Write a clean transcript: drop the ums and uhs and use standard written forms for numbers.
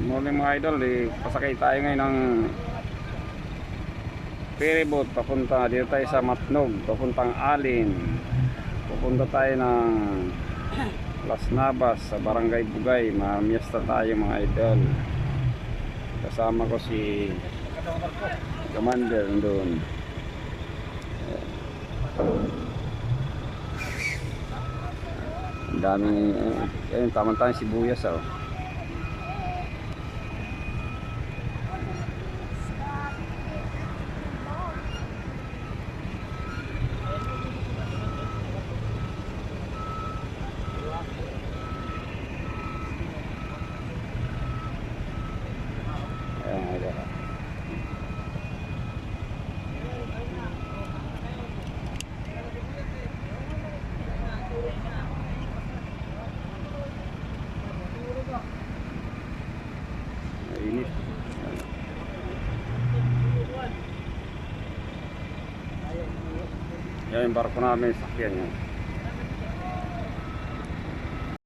Morning mga idol, pasakay tayo ngayon ng ferry boat papunta dito tayo sa Matnog, papuntang Alin. Pupunta tayo ng Las Navas sa Barangay Bugay. Mamiesta tayo mga idol. Kasama ko si Commander doon. Ang daming tamang-tamang sibuyas oh. Init. Yan yung barko namin, sakyan yan.